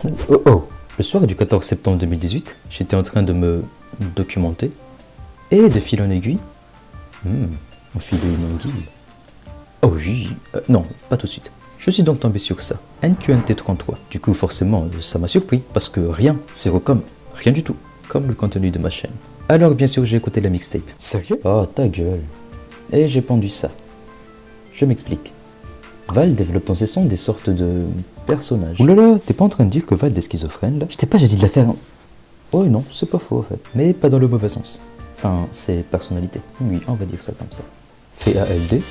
Oh oh. Le soir du 14 septembre 2018, j'étais en train de me documenter et de fil en aiguille, enfiler une anguille. Oh oui, non, pas tout de suite. Je suis donc tombé sur ça, NQNT33. Du coup, forcément, ça m'a surpris, parce que rien, zéro comme, rien du tout, comme le contenu de ma chaîne. Alors bien sûr, j'ai écouté la mixtape. Sérieux? Oh, ta gueule. Et j'ai pendu ça. Je m'explique. Val développe dans ses sons des sortes de personnages. Oulala, t'es pas en train de dire que Val est schizophrène là? J'ai dit de la faire. Oh non, c'est pas faux en fait. Mais pas dans le mauvais sens. Enfin, c'est personnalité. Oui, on va dire ça comme ça. FALD,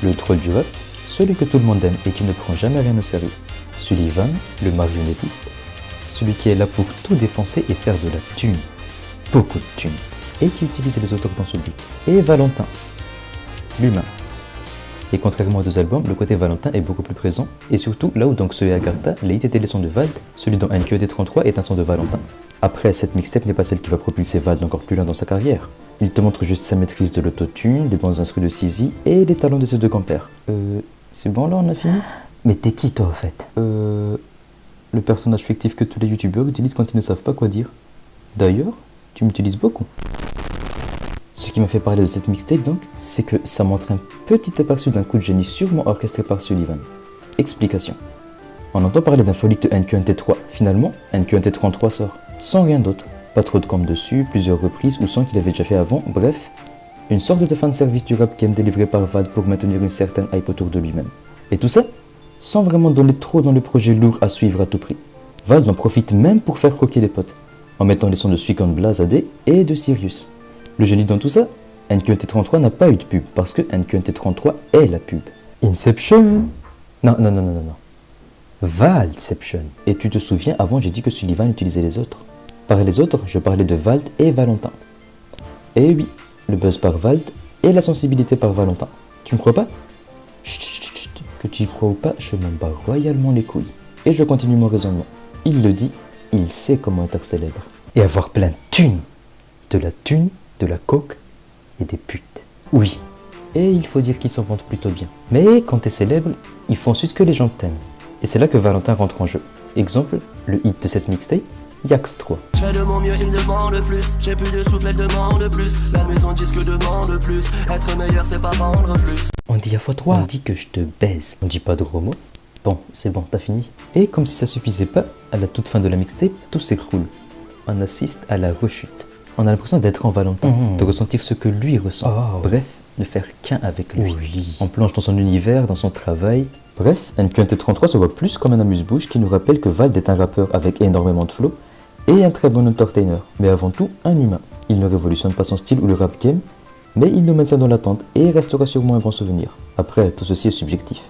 le troll du rap, celui que tout le monde aime et qui ne prend jamais rien au sérieux. Sullivan, le marionnettiste, celui qui est là pour tout défoncer et faire de la thune. Beaucoup de thune. Et qui utilise les autres dans ce but. Et Valentin, l'humain. Et contrairement aux deux albums, le côté Valentin est beaucoup plus présent, et surtout là où donc ce et Agartha, les hits étaient les sons de Vald, celui dont NQED33 est un son de Valentin. Après, cette mixtape n'est pas celle qui va propulser Vald encore plus loin dans sa carrière. Il te montre juste sa maîtrise de l'autotune, des bons instruments de Sizi et les talents de ses deux compères. C'est bon là, on a fini? Mais t'es qui toi en fait? Le personnage fictif que tous les youtubeurs utilisent quand ils ne savent pas quoi dire. D'ailleurs, tu m'utilises beaucoup. Ce qui m'a fait parler de cette mixtape donc, c'est que ça montre un petit aperçu d'un coup de génie sûrement orchestré par Sullivan. Explication. On entend parler d'un folique de NQNT3, finalement NQNT33 sort, sans rien d'autre. Pas trop de com dessus, plusieurs reprises ou sons qu'il avait déjà fait avant, bref, une sorte de fanservice du rap game délivré par Vald pour maintenir une certaine hype autour de lui-même. Et tout ça, sans vraiment donner trop dans le projet lourd à suivre à tout prix. Vald en profite même pour faire croquer les potes, en mettant les sons de Suicon Blazadé et de Sirius. Le génie dans tout ça, NQNT33 n'a pas eu de pub parce que NQNT33 est la pub. Inception. Non. Valdception. Et tu te souviens, avant j'ai dit que Sullivan utilisait les autres. Par les autres, je parlais de Vald et Valentin. Et oui, le buzz par Vald et la sensibilité par Valentin. Tu me crois pas? Chut, que tu y crois ou pas, je m'en bats royalement les couilles. Et je continue mon raisonnement. Il le dit, il sait comment être célèbre. Et avoir plein de thunes. De la thune, de la coke et des putes. Oui, et il faut dire qu'ils s'en vantent plutôt bien. Mais quand t'es célèbre, il faut ensuite que les gens t'aiment. Et c'est là que Valentin rentre en jeu. Exemple, le hit de cette mixtape, Yax 3. Je fais de mon mieux, il me demande plus. J'ai plus de souffle, elle demande plus. La maison disque demande plus. Être meilleur, c'est pas vendre plus. On dit à fois 3. On dit que je te baise. On dit pas de gros mots. Bon, c'est bon, t'as fini. Et comme si ça suffisait pas, à la toute fin de la mixtape, tout s'écroule. On assiste à la rechute. On a l'impression d'être en Valentin, de ressentir ce que lui ressent. Bref, ne faire qu'un avec lui. Oui. On plonge dans son univers, dans son travail. Bref, NQNT33 se voit plus comme un amuse-bouche qui nous rappelle que Vald est un rappeur avec énormément de flow et un très bon entertainer, mais avant tout un humain. Il ne révolutionne pas son style ou le rap game, mais il nous maintient dans l'attente et restera sûrement un bon souvenir. Après, tout ceci est subjectif.